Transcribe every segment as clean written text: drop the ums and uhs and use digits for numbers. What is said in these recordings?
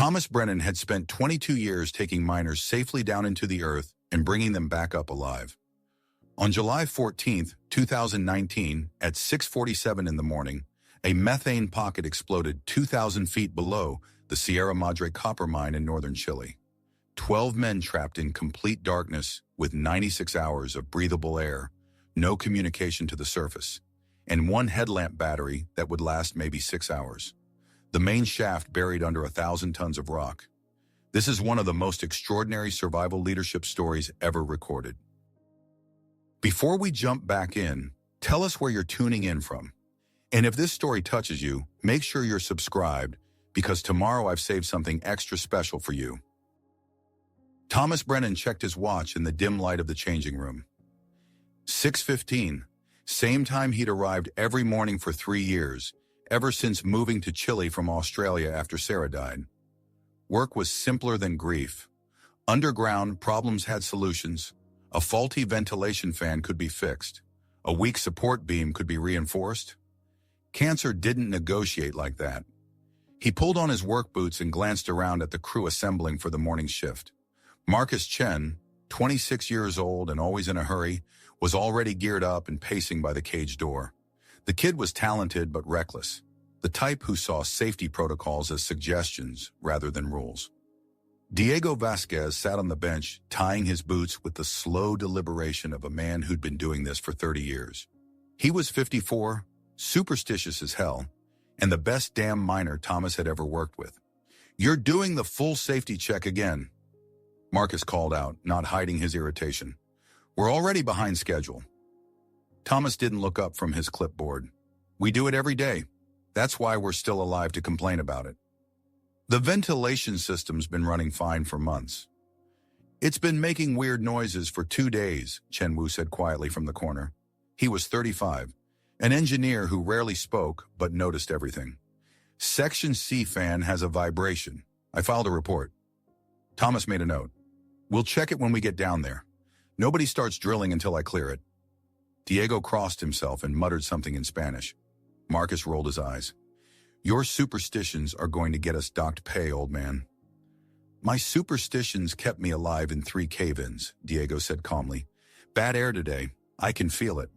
Thomas Brennan had spent 22 years taking miners safely down into the earth and bringing them back up alive. On July 14, 2019, at 6:47 in the morning, a methane pocket exploded 2,000 feet below the Sierra Madre copper mine in northern Chile. 12 men trapped in complete darkness with 96 hours of breathable air, no communication to the surface, and one headlamp battery that would last maybe 6 hours. The main shaft buried under 1,000 tons of rock. This is one of the most extraordinary survival leadership stories ever recorded. Before we jump back in, tell us where you're tuning in from. And if this story touches you, make sure you're subscribed, because tomorrow I've saved something extra special for you. Thomas Brennan checked his watch in the dim light of the changing room. 6:15, same time he'd arrived every morning for 3 years, ever since moving to Chile from Australia after Sarah died. Work was simpler than grief. Underground, problems had solutions. A faulty ventilation fan could be fixed. A weak support beam could be reinforced. Cancer didn't negotiate like that. He pulled on his work boots and glanced around at the crew assembling for the morning shift. Marcus Chen, 26 years old and always in a hurry, was already geared up and pacing by the cage door. The kid was talented but reckless, the type who saw safety protocols as suggestions rather than rules. Diego Vasquez sat on the bench, tying his boots with the slow deliberation of a man who'd been doing this for 30 years. He was 54, superstitious as hell, and the best damn miner Thomas had ever worked with. "You're doing the full safety check again," Marcus called out, not hiding his irritation. "We're already behind schedule." Thomas didn't look up from his clipboard. "We do it every day. That's why we're still alive to complain about it. The ventilation system's been running fine for months." "It's been making weird noises for 2 days," Chen Wu said quietly from the corner. He was 35, an engineer who rarely spoke but noticed everything. "Section C fan has a vibration. I filed a report." Thomas made a note. "We'll check it when we get down there. Nobody starts drilling until I clear it." Diego crossed himself and muttered something in Spanish. Marcus rolled his eyes. "Your superstitions are going to get us docked pay, old man." "My superstitions kept me alive in 3 cave-ins," Diego said calmly. "Bad air today. I can feel it."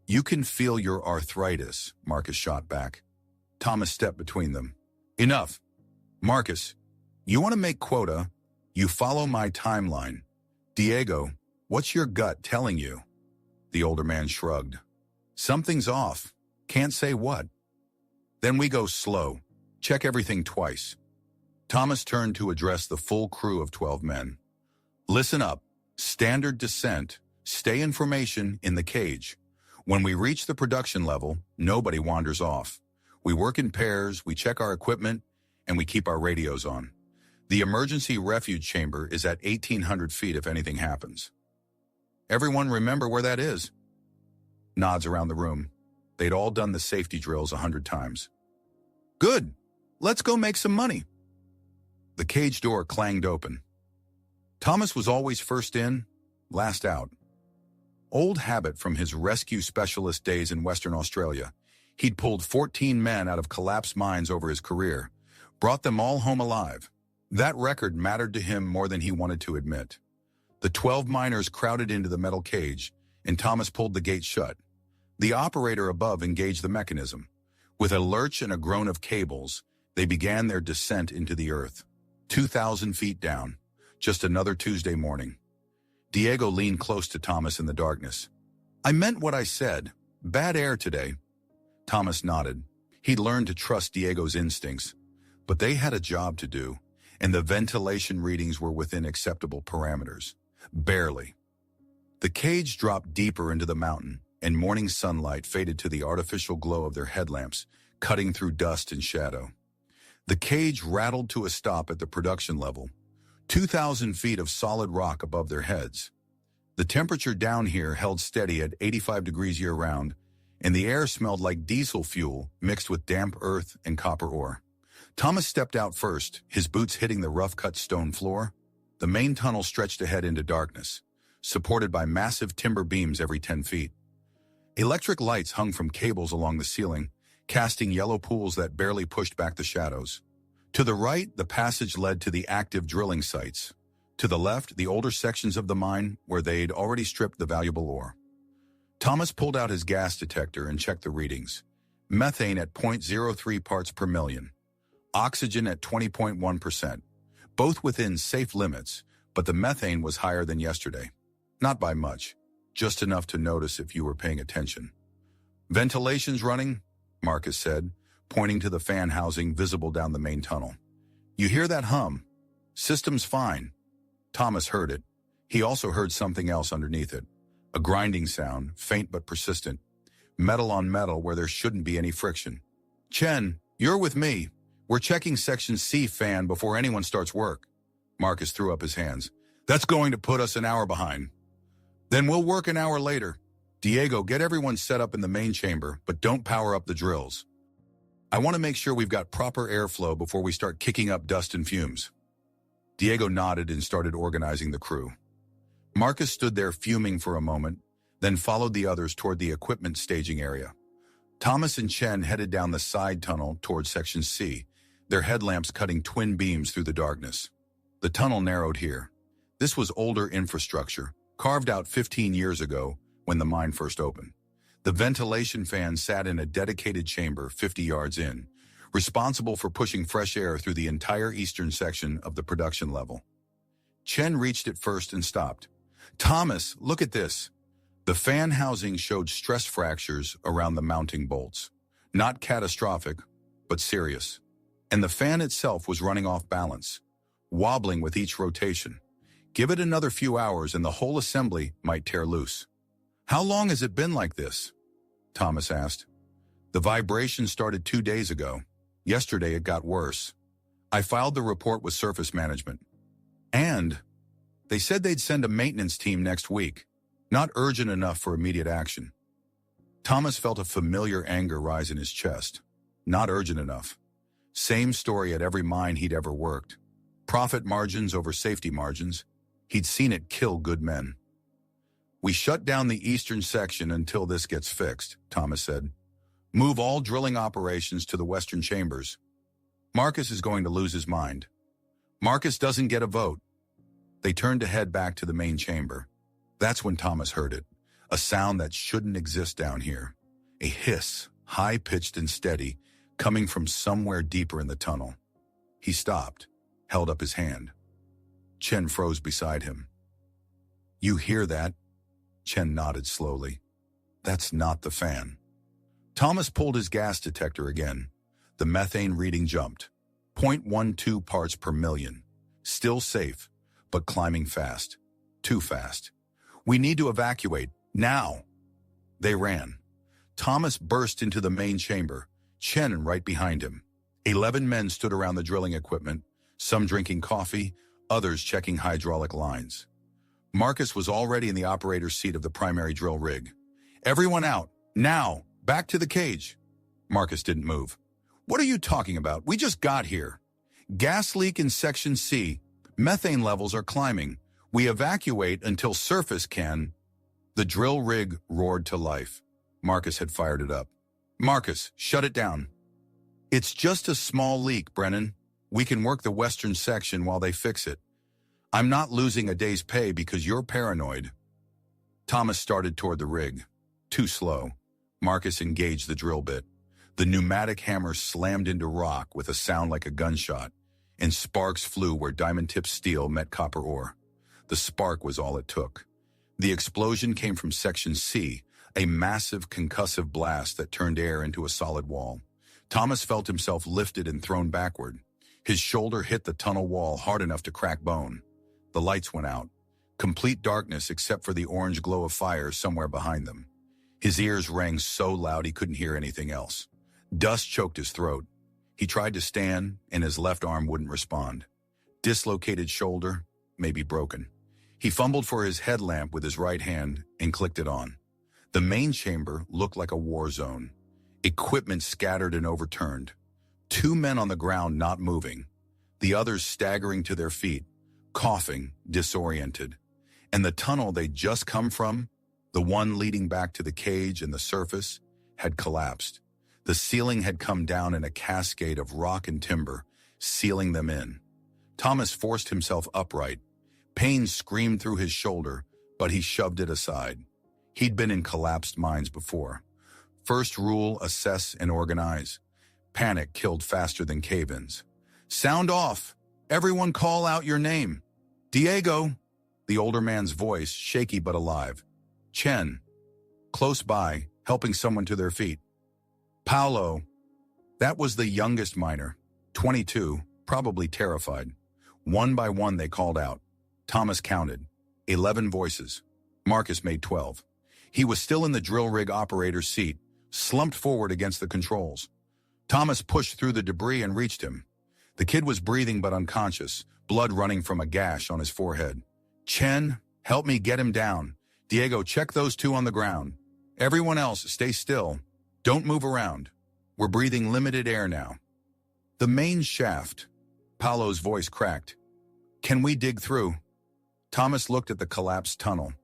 "You can feel your arthritis," Marcus shot back. Thomas stepped between them. "Enough. Marcus, you want to make quota? You follow my timeline. Diego, what's your gut telling you?" The older man shrugged. "Something's off. Can't say what." "Then we go slow. Check everything twice." Thomas turned to address the full crew of 12 men. "Listen up. Standard descent. Stay in formation in the cage. When we reach the production level, nobody wanders off. We work in pairs, we check our equipment, and we keep our radios on. The emergency refuge chamber is at 1,800 feet if anything happens." "Everyone remember where that is?" Nods around the room. They'd all done the safety drills 100 times. "Good. Let's go make some money." The cage door clanged open. Thomas was always first in, last out. Old habit from his rescue specialist days in Western Australia. He'd pulled 14 men out of collapsed mines over his career, brought them all home alive. That record mattered to him more than he wanted to admit. The 12 miners crowded into the metal cage, and Thomas pulled the gate shut. The operator above engaged the mechanism. With a lurch and a groan of cables, they began their descent into the earth. 2,000 feet down. Just another Tuesday morning. Diego leaned close to Thomas in the darkness. "I meant what I said. Bad air today." Thomas nodded. He'd learned to trust Diego's instincts. But they had a job to do, and the ventilation readings were within acceptable parameters. Barely. The cage dropped deeper into the mountain, and morning sunlight faded to the artificial glow of their headlamps, cutting through dust and shadow. The cage rattled to a stop at the production level, 2,000 feet of solid rock above their heads. The temperature down here held steady at 85 degrees year-round, and the air smelled like diesel fuel mixed with damp earth and copper ore. Thomas stepped out first, his boots hitting the rough-cut stone floor. The main tunnel stretched ahead into darkness, supported by massive timber beams every 10 feet. Electric lights hung from cables along the ceiling, casting yellow pools that barely pushed back the shadows. To the right, the passage led to the active drilling sites. To the left, the older sections of the mine where they'd already stripped the valuable ore. Thomas pulled out his gas detector and checked the readings. Methane at 0.03 parts per million. Oxygen at 20.1%. Both within safe limits, but the methane was higher than yesterday. Not by much, just enough to notice if you were paying attention. Ventilation's running, Marcus said, pointing to the fan housing visible down the main tunnel. You hear that hum? System's fine. Thomas heard it. He also heard something else underneath it. A grinding sound, faint but persistent. Metal on metal where there shouldn't be any friction. Chen, you're with me. We're checking Section C fan before anyone starts work. Marcus threw up his hands. That's going to put us an hour behind. Then we'll work an hour later. Diego, get everyone set up in the main chamber, but don't power up the drills. I want to make sure we've got proper airflow before we start kicking up dust and fumes. Diego nodded and started organizing the crew. Marcus stood there fuming for a moment, then followed the others toward the equipment staging area. Thomas and Chen headed down the side tunnel toward Section C, their headlamps cutting twin beams through the darkness. The tunnel narrowed here. This was older infrastructure, carved out 15 years ago when the mine first opened. The ventilation fan sat in a dedicated chamber 50 yards in, responsible for pushing fresh air through the entire eastern section of the production level. Chen reached it first and stopped. Thomas, look at this. The fan housing showed stress fractures around the mounting bolts. Not catastrophic, but serious. And the fan itself was running off balance, wobbling with each rotation. Give it another few hours and the whole assembly might tear loose. How long has it been like this? Thomas asked. The vibration started 2 days ago. Yesterday it got worse. I filed the report with surface management. And they said they'd send a maintenance team next week. Not urgent enough for immediate action. Thomas felt a familiar anger rise in his chest. Not urgent enough. Same story at every mine he'd ever worked. Profit margins over safety margins. He'd seen it kill good men. We shut down the eastern section until this gets fixed, Thomas said. Move all drilling operations to the western chambers. Marcus is going to lose his mind. Marcus doesn't get a vote. They turned to head back to the main chamber. That's when Thomas heard it, a sound that shouldn't exist down here. A hiss, high-pitched and steady, coming from somewhere deeper in the tunnel. He stopped, held up his hand. Chen froze beside him. You hear that? Chen nodded slowly. That's not the fan. Thomas pulled his gas detector again. The methane reading jumped. 0.12 parts per million. Still safe, but climbing fast. Too fast. We need to evacuate, now. They ran. Thomas burst into the main chamber, Chen right behind him. 11 men stood around the drilling equipment, some drinking coffee, others checking hydraulic lines. Marcus was already in the operator's seat of the primary drill rig. Everyone out, now, back to the cage. Marcus didn't move. What are you talking about? We just got here. Gas leak in Section C. Methane levels are climbing. We evacuate until surface can. The drill rig roared to life. Marcus had fired it up. Marcus, shut it down. It's just a small leak, Brennan. We can work the western section while they fix it. I'm not losing a day's pay because you're paranoid. Thomas started toward the rig. Too slow. Marcus engaged the drill bit. The pneumatic hammer slammed into rock with a sound like a gunshot, and sparks flew where diamond-tipped steel met copper ore. The spark was all it took. The explosion came from Section C, a massive concussive blast that turned air into a solid wall. Thomas felt himself lifted and thrown backward. His shoulder hit the tunnel wall hard enough to crack bone. The lights went out. Complete darkness except for the orange glow of fire somewhere behind them. His ears rang so loud he couldn't hear anything else. Dust choked his throat. He tried to stand, and his left arm wouldn't respond. Dislocated shoulder, maybe broken. He fumbled for his headlamp with his right hand and clicked it on. The main chamber looked like a war zone. Equipment scattered and overturned. 2 men on the ground not moving. The others staggering to their feet, coughing, disoriented. And the tunnel they'd just come from, the one leading back to the cage and the surface, had collapsed. The ceiling had come down in a cascade of rock and timber, sealing them in. Thomas forced himself upright. Pain screamed through his shoulder, but he shoved it aside. He'd been in collapsed mines before. First rule, assess and organize. Panic killed faster than cave-ins. Sound off! Everyone call out your name. Diego! The older man's voice, shaky but alive. Chen. Close by, helping someone to their feet. Paolo. That was the youngest miner, 22, probably terrified. One by one they called out. Thomas counted. 11 voices. Marcus made 12. He was still in the drill rig operator's seat, slumped forward against the controls. Thomas pushed through the debris and reached him. The kid was breathing but unconscious, blood running from a gash on his forehead. Chen, help me get him down. Diego, check those two on the ground. Everyone else, stay still. Don't move around. We're breathing limited air now. The main shaft. Paolo's voice cracked. Can we dig through? Thomas looked at the collapsed tunnel.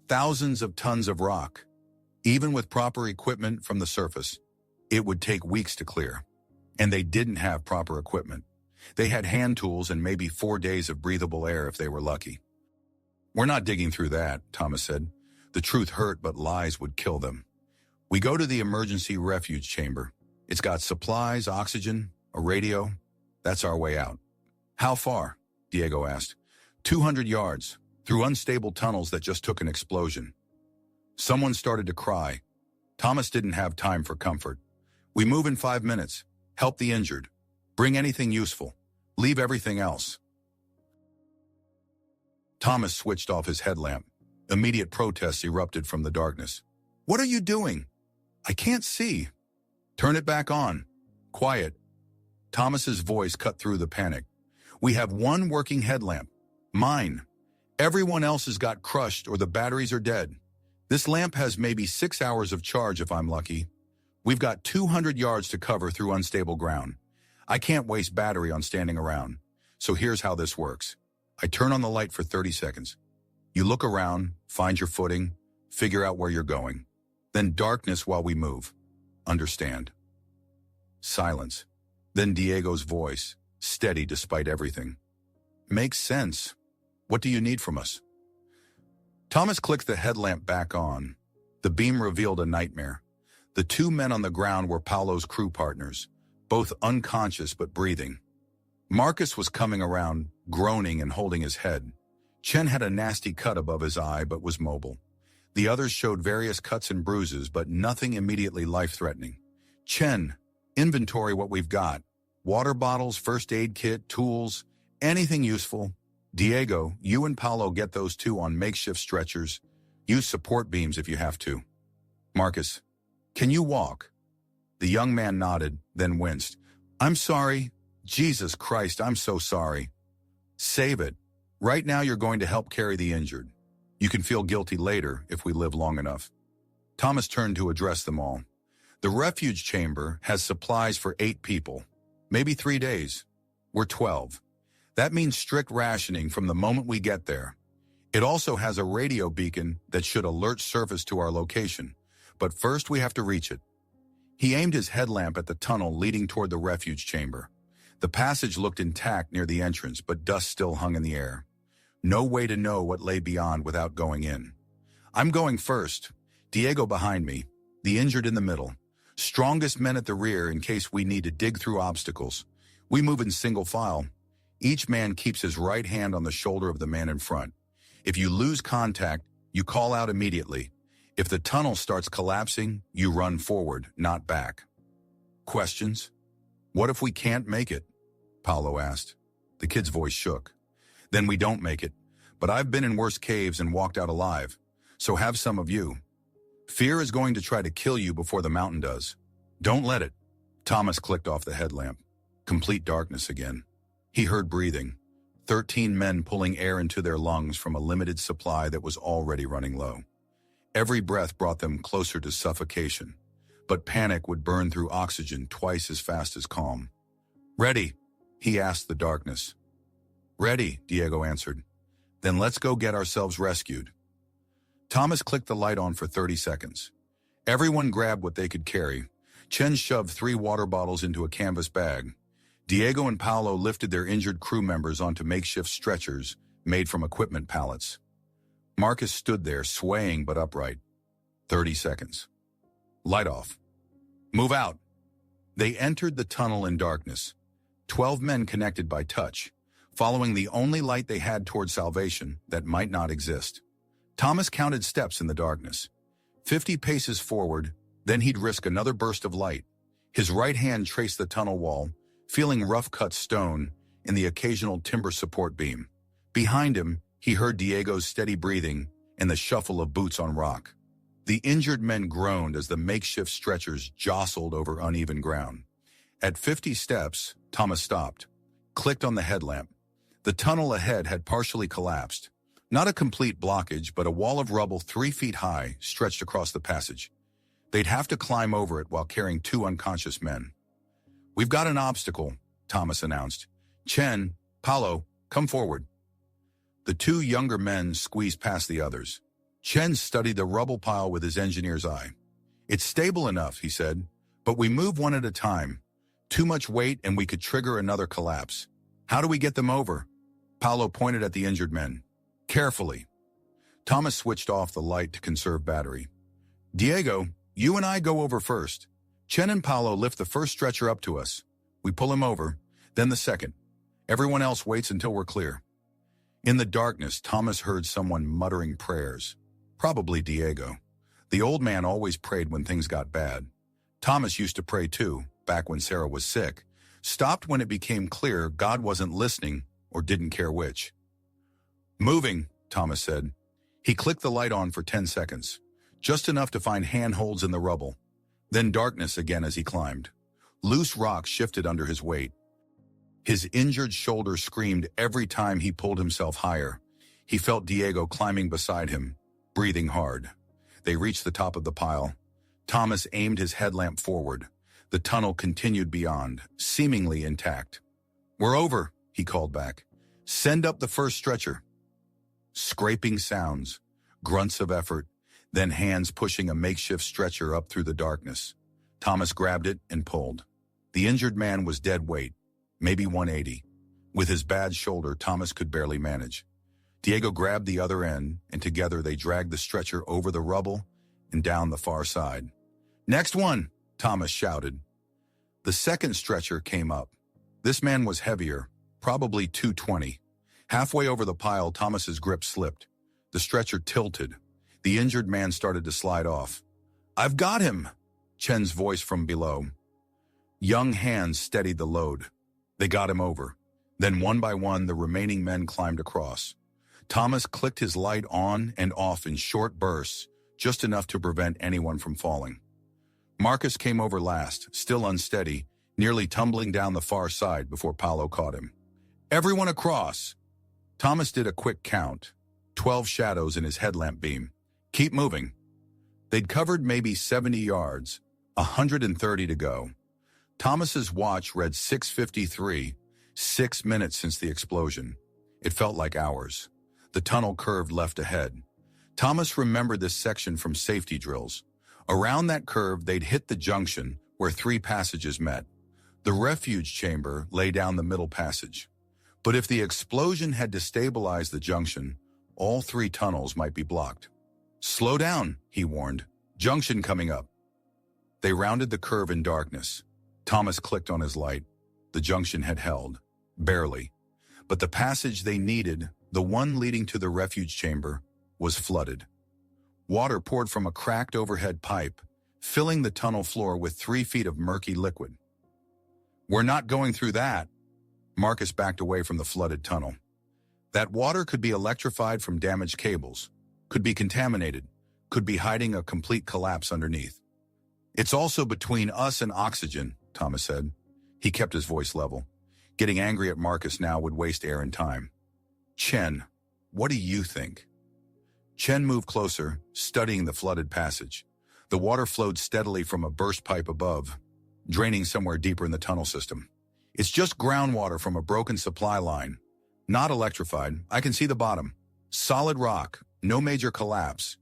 Thousands of tons of rock. Even with proper equipment from the surface, it would take weeks to clear. And they didn't have proper equipment. They had hand tools and maybe 4 days of breathable air if they were lucky. We're not digging through that, Thomas said. The truth hurt, but lies would kill them. We go to the emergency refuge chamber. It's got supplies, oxygen, a radio. That's our way out. How far? Diego asked. 200 yards, through unstable tunnels that just took an explosion. Someone started to cry. Thomas didn't have time for comfort. We move in 5 minutes. Help the injured. Bring anything useful. Leave everything else. Thomas switched off his headlamp. Immediate protests erupted from the darkness. What are you doing? I can't see. Turn it back on. Quiet. Thomas's voice cut through the panic. We have one working headlamp. Mine. Everyone else's got crushed or the batteries are dead. This lamp has maybe 6 hours of charge if I'm lucky. We've got 200 yards to cover through unstable ground. I can't waste battery on standing around. So here's how this works. I turn on the light for 30 seconds. You look around, find your footing, figure out where you're going. Then darkness while we move. Understand? Silence. Then Diego's voice, steady despite everything. Makes sense. What do you need from us? Thomas clicked the headlamp back on. The beam revealed a nightmare. The 2 men on the ground were Paolo's crew partners, both unconscious but breathing. Marcus was coming around, groaning and holding his head. Chen had a nasty cut above his eye but was mobile. The others showed various cuts and bruises, but nothing immediately life-threatening. Chen, inventory what we've got. Water bottles, first aid kit, tools, anything useful. Diego, you and Paolo get those 2 on makeshift stretchers. Use support beams if you have to. Marcus, can you walk? The young man nodded, then winced. I'm sorry. Jesus Christ, I'm so sorry. Save it. Right now you're going to help carry the injured. You can feel guilty later if we live long enough. Thomas turned to address them all. The refuge chamber has supplies for 8 people, maybe 3 days. We're 12. That means strict rationing from the moment we get there. It also has a radio beacon that should alert surface to our location, but first we have to reach it. He aimed his headlamp at the tunnel leading toward the refuge chamber. The passage looked intact near the entrance, but dust still hung in the air. No way to know what lay beyond without going in. I'm going first. Diego behind me, the injured in the middle. Strongest men at the rear in case we need to dig through obstacles. We move in single file. Each man keeps his right hand on the shoulder of the man in front. If you lose contact, you call out immediately. If the tunnel starts collapsing, you run forward, not back. Questions? What if we can't make it? Paolo asked. The kid's voice shook. Then we don't make it. But I've been in worse caves and walked out alive. So have some of you. Fear is going to try to kill you before the mountain does. Don't let it. Thomas clicked off the headlamp. Complete darkness again. He heard breathing. 13 men pulling air into their lungs from a limited supply that was already running low. Every breath brought them closer to suffocation, but panic would burn through oxygen twice as fast as calm. Ready? He asked the darkness. Ready, Diego answered. Then let's go get ourselves rescued. Thomas clicked the light on for 30 seconds. Everyone grabbed what they could carry. Chen shoved 3 water bottles into a canvas bag. Diego and Paolo lifted their injured crew members onto makeshift stretchers made from equipment pallets. Marcus stood there, swaying but upright. 30 seconds. Light off. Move out. They entered the tunnel in darkness. 12 men connected by touch, following the only light they had toward salvation that might not exist. Thomas counted steps in the darkness. 50 paces forward, then he'd risk another burst of light. His right hand traced the tunnel wall, feeling rough-cut stone in the occasional timber support beam. Behind him, he heard Diego's steady breathing and the shuffle of boots on rock. The injured men groaned as the makeshift stretchers jostled over uneven ground. At 50 steps, Thomas stopped, clicked on the headlamp. The tunnel ahead had partially collapsed. Not a complete blockage, but a wall of rubble 3 feet high stretched across the passage. They'd have to climb over it while carrying 2 unconscious men. "We've got an obstacle," Thomas announced. "Chen, Paolo, come forward." The 2 younger men squeezed past the others. Chen studied the rubble pile with his engineer's eye. "It's stable enough," he said, "but we move one at a time. Too much weight and we could trigger another collapse. How do we get them over?" Paolo pointed at the injured men. "Carefully." Thomas switched off the light to conserve battery. "Diego, you and I go over first. Chen and Paolo lift the first stretcher up to us. We pull him over, then the second. Everyone else waits until we're clear." In the darkness, Thomas heard someone muttering prayers. Probably Diego. The old man always prayed when things got bad. Thomas used to pray too, back when Sarah was sick. Stopped when it became clear God wasn't listening or didn't care which. "Moving," Thomas said. He clicked the light on for 10 seconds, just enough to find handholds in the rubble. Then darkness again as he climbed. Loose rocks shifted under his weight. His injured shoulder screamed every time he pulled himself higher. He felt Diego climbing beside him, breathing hard. They reached the top of the pile. Thomas aimed his headlamp forward. The tunnel continued beyond, seemingly intact. "We're over," he called back. "Send up the first stretcher." Scraping sounds, grunts of effort, then hands pushing a makeshift stretcher up through the darkness. Thomas grabbed it and pulled. The injured man was dead weight, maybe 180. With his bad shoulder, Thomas could barely manage. Diego grabbed the other end, and together they dragged the stretcher over the rubble and down the far side. "Next one," Thomas shouted. The second stretcher came up. This man was heavier, probably 220. Halfway over the pile, Thomas's grip slipped. The stretcher tilted. The injured man started to slide off. "I've got him," Chen's voice from below. Young hands steadied the load. They got him over. Then one by one, the remaining men climbed across. Thomas clicked his light on and off in short bursts, just enough to prevent anyone from falling. Marcus came over last, still unsteady, nearly tumbling down the far side before Paolo caught him. "Everyone across!" Thomas did a quick count. 12 shadows in his headlamp beam. "Keep moving." They'd covered maybe 70 yards, 130 to go. Thomas's watch read 6:53, 6 minutes since the explosion. It felt like hours. The tunnel curved left ahead. Thomas remembered this section from safety drills. Around that curve, they'd hit the junction where 3 passages met. The refuge chamber lay down the middle passage. But if the explosion had destabilized the junction, all 3 tunnels might be blocked. "Slow down," he warned. "Junction coming up." They rounded the curve in darkness. Thomas clicked on his light. The junction had held. Barely. But the passage they needed, the one leading to the refuge chamber, was flooded. Water poured from a cracked overhead pipe, filling the tunnel floor with 3 feet of murky liquid. "We're not going through that." Marcus backed away from the flooded tunnel. That water could be electrified from damaged cables, could be contaminated, could be hiding a complete collapse underneath. "It's also between us and oxygen," Thomas said. He kept his voice level. Getting angry at Marcus now would waste air and time. "Chen, what do you think?" Chen moved closer, studying the flooded passage. The water flowed steadily from a burst pipe above, draining somewhere deeper in the tunnel system. "It's just groundwater from a broken supply line. Not electrified. I can see the bottom. Solid rock, no major collapse.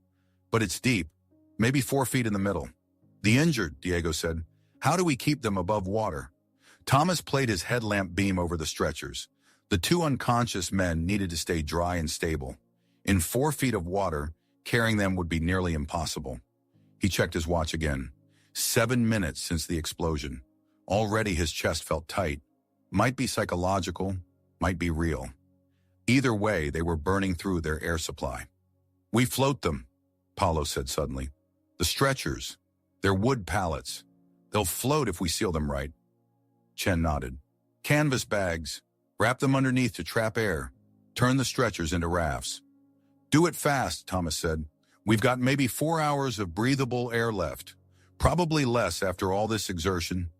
But it's deep, maybe 4 feet in the middle." "The injured," Diego said. "How do we keep them above water?" Thomas played his headlamp beam over the stretchers. The two unconscious men needed to stay dry and stable. In 4 feet of water, carrying them would be nearly impossible. He checked his watch again. 7 minutes since the explosion. Already his chest felt tight. Might be psychological, might be real. Either way, they were burning through their air supply. "We float them," Paulo said suddenly. "The stretchers. They're wood pallets. They'll float if we seal them right." Chen nodded. "Canvas bags. Wrap them underneath to trap air. Turn the stretchers into rafts." "Do it fast," Thomas said. "We've got maybe 4 hours of breathable air left. Probably less after all this exertion.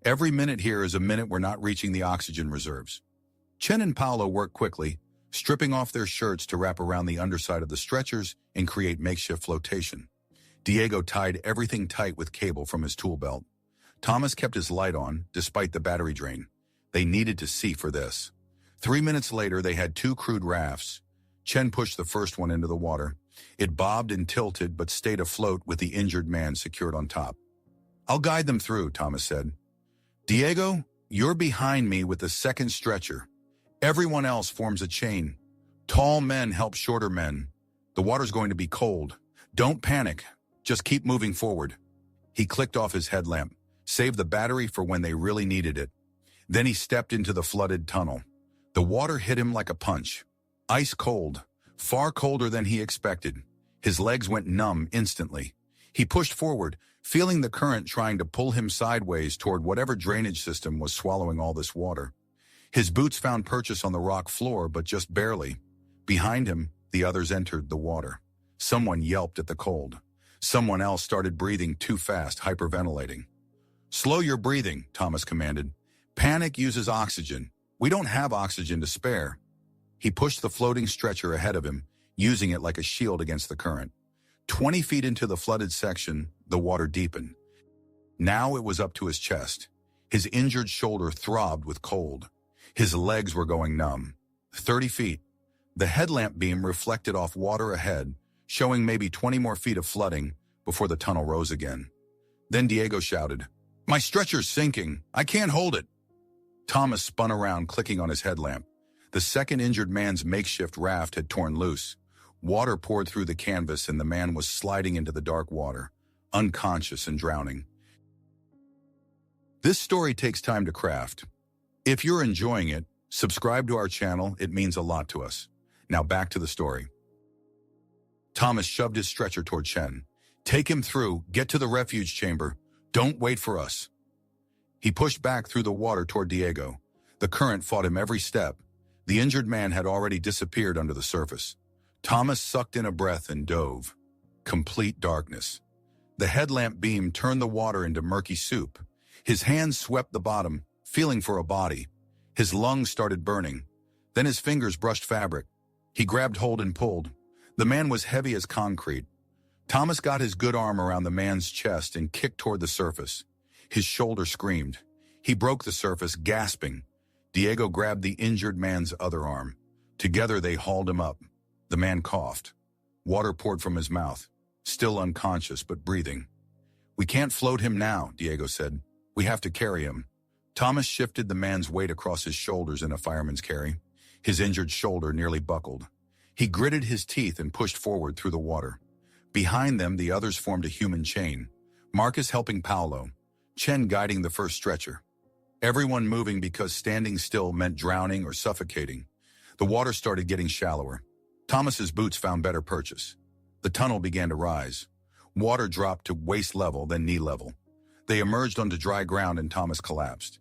Every minute here is a minute we're not reaching the oxygen reserves." Chen and Paulo worked quickly, stripping off their shirts to wrap around the underside of the stretchers and create makeshift flotation. Diego tied everything tight with cable from his tool belt. Thomas kept his light on, despite the battery drain. They needed to see for this. 3 minutes later, they had 2 crude rafts. Chen pushed the first one into the water. It bobbed and tilted, but stayed afloat with the injured man secured on top. "I'll guide them through," Thomas said. "Diego, you're behind me with the second stretcher. Everyone else forms a chain. Tall men help shorter men. The water's going to be cold. Don't panic. Just keep moving forward." He clicked off his headlamp, saved the battery for when they really needed it. Then he stepped into the flooded tunnel. The water hit him like a punch. Ice cold, far colder than he expected. His legs went numb instantly. He pushed forward, feeling the current trying to pull him sideways toward whatever drainage system was swallowing all this water. His boots found purchase on the rock floor, but just barely. Behind him, the others entered the water. Someone yelped at the cold. Someone else started breathing too fast, hyperventilating. "Slow your breathing," Thomas commanded. "Panic uses oxygen. We don't have oxygen to spare." He pushed the floating stretcher ahead of him, using it like a shield against the current. 20 feet into the flooded section, the water deepened. Now it was up to his chest. His injured shoulder throbbed with cold. His legs were going numb. 30 feet. The headlamp beam reflected off water ahead, showing maybe 20 more feet of flooding before the tunnel rose again. Then Diego shouted, "My stretcher's sinking. I can't hold it." Thomas spun around, clicking on his headlamp. The second injured man's makeshift raft had torn loose. Water poured through the canvas and the man was sliding into the dark water, unconscious and drowning. This story takes time to craft. If you're enjoying it, subscribe to our channel. It means a lot to us. Now back to the story. Thomas shoved his stretcher toward Chen. "Take him through. Get to the refuge chamber. Don't wait for us." He pushed back through the water toward Diego. The current fought him every step. The injured man had already disappeared under the surface. Thomas sucked in a breath and dove. Complete darkness. The headlamp beam turned the water into murky soup. His hands swept the bottom, feeling for a body. His lungs started burning. Then his fingers brushed fabric. He grabbed hold and pulled. The man was heavy as concrete. Thomas got his good arm around the man's chest and kicked toward the surface. His shoulder screamed. He broke the surface, gasping. Diego grabbed the injured man's other arm. Together they hauled him up. The man coughed. Water poured from his mouth, still unconscious but breathing. "We can't float him now," Diego said. "We have to carry him." Thomas shifted the man's weight across his shoulders in a fireman's carry. His injured shoulder nearly buckled. He gritted his teeth and pushed forward through the water. Behind them, the others formed a human chain. Marcus helping Paulo, Chen guiding the first stretcher. Everyone moving because standing still meant drowning or suffocating. The water started getting shallower. Thomas's boots found better purchase. The tunnel began to rise. Water dropped to waist level, then knee level. They emerged onto dry ground and Thomas collapsed.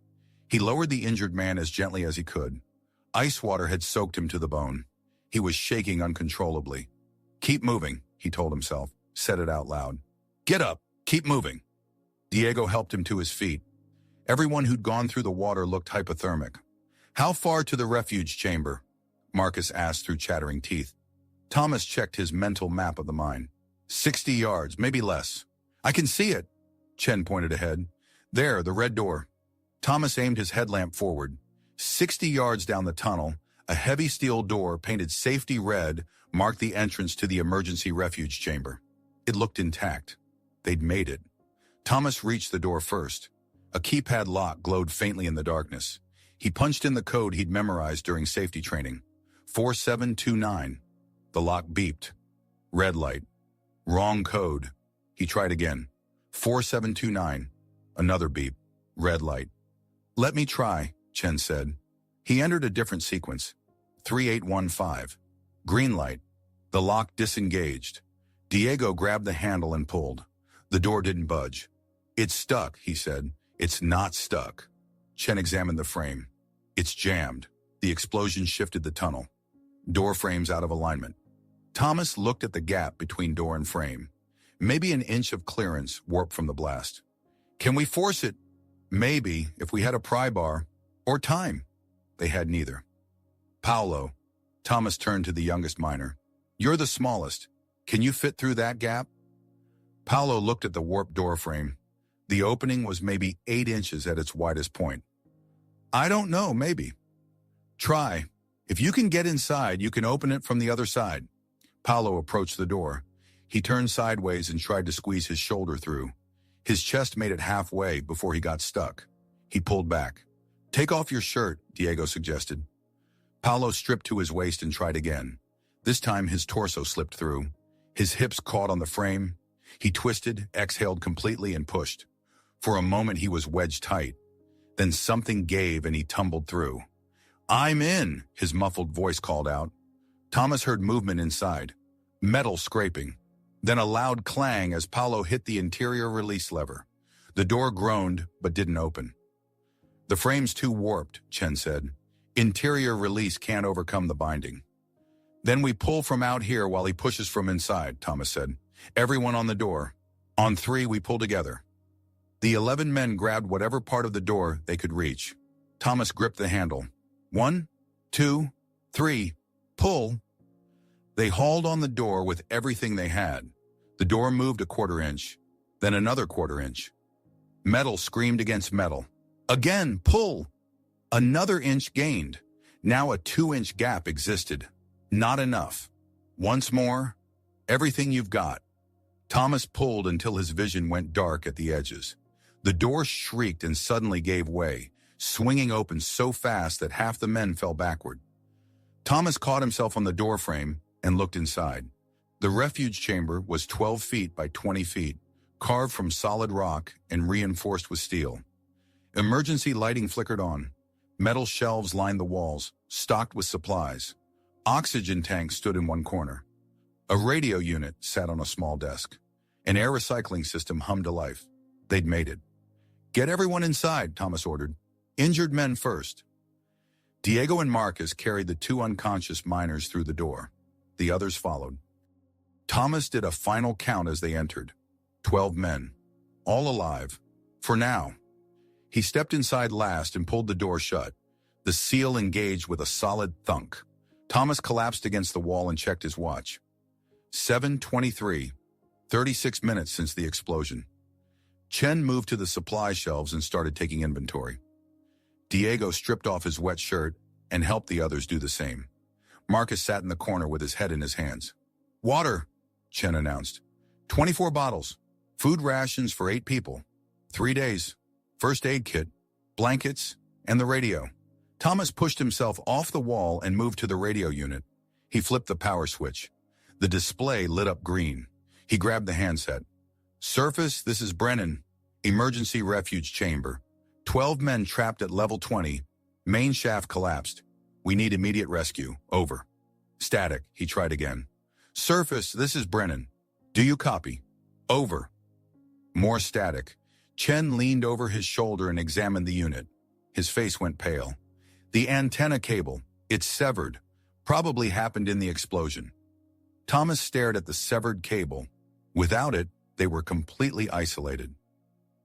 He lowered the injured man as gently as he could. Ice water had soaked him to the bone. He was shaking uncontrollably. "Keep moving," he told himself, said it out loud. "Get up, keep moving." Diego helped him to his feet. Everyone who'd gone through the water looked hypothermic. "How far to the refuge chamber?" Marcus asked through chattering teeth. Thomas checked his mental map of the mine. 60 yards, maybe less. "I can see it." Chen pointed ahead. "There, the red door." Thomas aimed his headlamp forward. 60 yards down the tunnel, a heavy steel door painted safety red marked the entrance to the emergency refuge chamber. It looked intact. They'd made it. Thomas reached the door first. A keypad lock glowed faintly in the darkness. He punched in the code he'd memorized during safety training. 4729. The lock beeped. Red light. Wrong code. He tried again. 4729. Another beep. Red light. Let me try, Chen said. He entered a different sequence. 3815. Green light. The lock disengaged. Diego grabbed the handle and pulled. The door didn't budge. It's stuck, he said. It's not stuck. Chen examined the frame. It's jammed. The explosion shifted the tunnel. Door frame's out of alignment. Thomas looked at the gap between door and frame. Maybe an inch of clearance warped from the blast. Can we force it? Maybe, if we had a pry bar. Or time. They had neither. Paolo. Thomas turned to the youngest miner. You're the smallest. Can you fit through that gap? Paolo looked at the warped door frame. The opening was maybe 8 inches at its widest point. I don't know, maybe. Try. If you can get inside, you can open it from the other side. Paolo approached the door. He turned sideways and tried to squeeze his shoulder through. His chest made it halfway before he got stuck. He pulled back. Take off your shirt, Diego suggested. Paolo stripped to his waist and tried again. This time his torso slipped through. His hips caught on the frame. He twisted, exhaled completely, and pushed. For a moment he was wedged tight. Then something gave and he tumbled through. I'm in, his muffled voice called out. Thomas heard movement inside. Metal scraping. Then a loud clang as Paolo hit the interior release lever. The door groaned, but didn't open. The frame's too warped, Chen said. Interior release can't overcome the binding. Then we pull from out here while he pushes from inside, Thomas said. Everyone on the door. On 3, we pull together. The 11 men grabbed whatever part of the door they could reach. Thomas gripped the handle. 1, 2, 3, pull. They hauled on the door with everything they had. The door moved a 1/4 inch, then another 1/4 inch. Metal screamed against metal. Again, pull. Another inch gained. Now a 2-inch gap existed. Not enough. Once more, everything you've got. Thomas pulled until his vision went dark at the edges. The door shrieked and suddenly gave way, swinging open so fast that half the men fell backward. Thomas caught himself on the door frame and looked inside. The refuge chamber was 12 feet by 20 feet, carved from solid rock and reinforced with steel. Emergency lighting flickered on. Metal shelves lined the walls, stocked with supplies. Oxygen tanks stood in one corner. A radio unit sat on a small desk. An air recycling system hummed to life. They'd made it. Get everyone inside, Thomas ordered. Injured men first. Diego and Marcus carried the 2 unconscious miners through the door. The others followed. Thomas did a final count as they entered. 12 men. All alive. For now. He stepped inside last and pulled the door shut. The seal engaged with a solid thunk. Thomas collapsed against the wall and checked his watch. 7:23. 36 minutes since the explosion. Chen moved to the supply shelves and started taking inventory. Diego stripped off his wet shirt and helped the others do the same. Marcus sat in the corner with his head in his hands. Water, Chen announced. 24 bottles. Food rations for 8 people. 3 days. First aid kit, blankets, and the radio. Thomas pushed himself off the wall and moved to the radio unit. He flipped the power switch. The display lit up green. He grabbed the handset. Surface, this is Brennan. Emergency refuge chamber. 12 men trapped at level 20. Main shaft collapsed. We need immediate rescue. Over. Static, he tried again. Surface, this is Brennan. Do you copy? Over. More static. Chen leaned over his shoulder and examined the unit. His face went pale. The antenna cable, it's severed. Probably happened in the explosion. Thomas stared at the severed cable. Without it, they were completely isolated.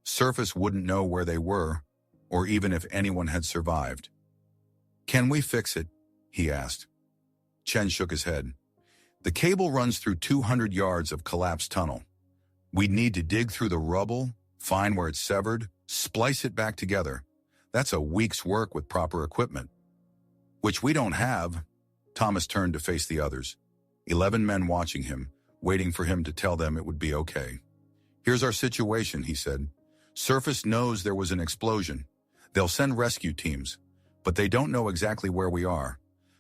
Surface wouldn't know where they were, or even if anyone had survived. Can we fix it? He asked. Chen shook his head. The cable runs through 200 yards of collapsed tunnel. We'd need to dig through the rubble, find where it's severed, splice it back together. That's a week's work with proper equipment. Which we don't have. Thomas turned to face the others. 11 men watching him, waiting for him to tell them it would be okay. Here's our situation, he said. Surface knows there was an explosion. They'll send rescue teams, but they don't know exactly where we are.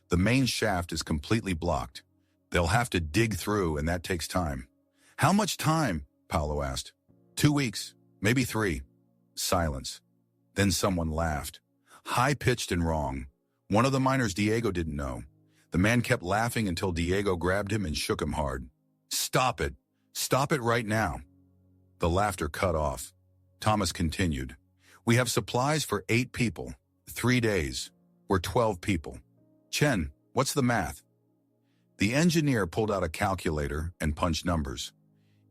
The main shaft is completely blocked. They'll have to dig through, and that takes time. How much time? Paolo asked. 2 weeks, maybe 3. Silence. Then someone laughed. High-pitched and wrong. One of the miners Diego didn't know. The man kept laughing until Diego grabbed him and shook him hard. Stop it. Stop it right now. The laughter cut off. Thomas continued. We have supplies for 8 people. 3 days. We're 12 people. Chen, what's the math? The engineer pulled out a calculator and punched numbers.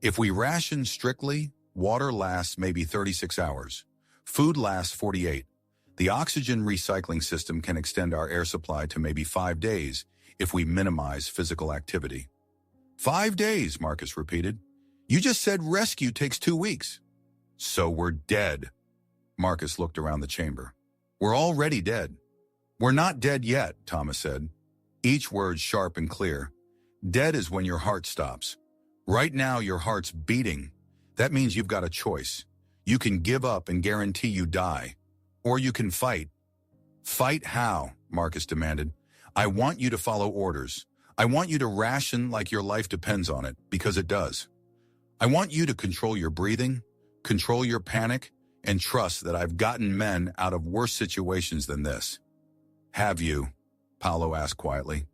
If we ration strictly, water lasts maybe 36 hours. Food lasts 48. The oxygen recycling system can extend our air supply to maybe 5 days if we minimize physical activity. 5 days, Marcus repeated. You just said rescue takes 2 weeks. So we're dead. Marcus looked around the chamber. We're already dead. We're not dead yet, Thomas said. Each word sharp and clear. Dead is when your heart stops. Right now your heart's beating. That means you've got a choice. You can give up and guarantee you die. Or you can fight. Fight how? Marcus demanded. I want you to follow orders. I want you to ration like your life depends on it, because it does. I want you to control your breathing, control your panic, and trust that I've gotten men out of worse situations than this. Have you? Paolo asked quietly.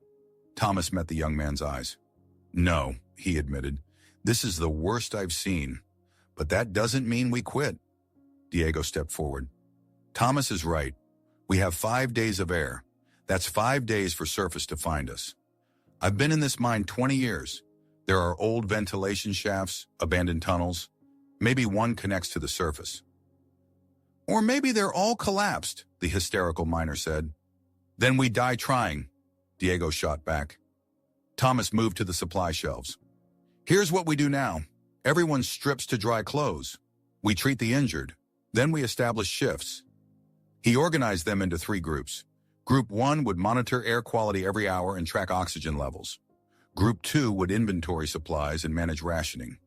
Thomas met the young man's eyes. No, he admitted. This is the worst I've seen. But that doesn't mean we quit. Diego stepped forward. Thomas is right. We have 5 days of air. That's 5 days for surface to find us. I've been in this mine 20 years. There are old ventilation shafts, abandoned tunnels. Maybe one connects to the surface. Or maybe they're all collapsed, the hysterical miner said. Then we die trying, Diego shot back. Thomas moved to the supply shelves. Here's what we do now. Everyone strips to dry clothes. We treat the injured. Then we establish shifts. He organized them into 3 groups. Group 1 would monitor air quality every hour and track oxygen levels. Group 2 would inventory supplies and manage rationing.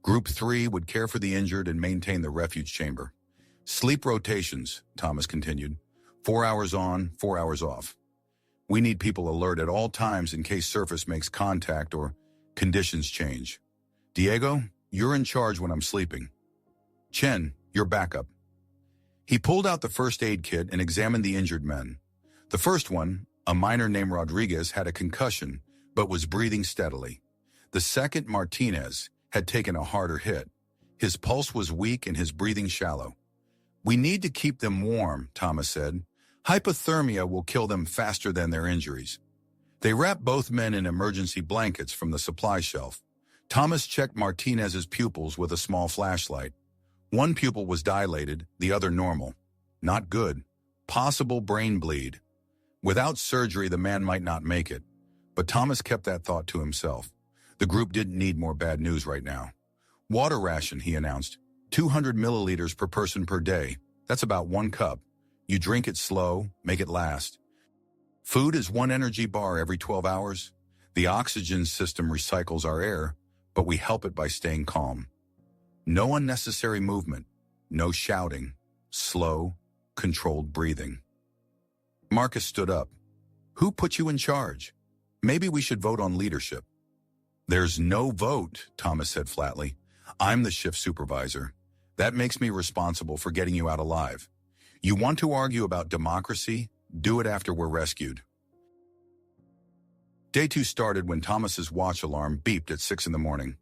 Group 3 would care for the injured and maintain the refuge chamber. Sleep rotations, Thomas continued. 4 hours on, 4 hours off. We need people alert at all times in case surface makes contact or conditions change. Diego, you're in charge when I'm sleeping. Chen, your backup. He pulled out the first aid kit and examined the injured men. The first one, a miner named Rodriguez, had a concussion, but was breathing steadily. The second, Martinez, had taken a harder hit. His pulse was weak and his breathing shallow. We need to keep them warm, Thomas said. Hypothermia will kill them faster than their injuries. They wrapped both men in emergency blankets from the supply shelf. Thomas checked Martinez's pupils with a small flashlight. One pupil was dilated, the other normal. Not good. Possible brain bleed. Without surgery, the man might not make it. But Thomas kept that thought to himself. The group didn't need more bad news right now. Water ration, he announced. 200 milliliters per person per day. That's about 1 cup. You drink it slow, make it last. Food is 1 energy bar every 12 hours. The oxygen system recycles our air, but we help it by staying calm. No unnecessary movement, no shouting, slow, controlled breathing. Marcus stood up. Who put you in charge? Maybe we should vote on leadership. There's no vote, Thomas said flatly. I'm the shift supervisor. That makes me responsible for getting you out alive. You want to argue about democracy? Do it after we're rescued. Day 2 started when Thomas's watch alarm beeped at 6 in the morning.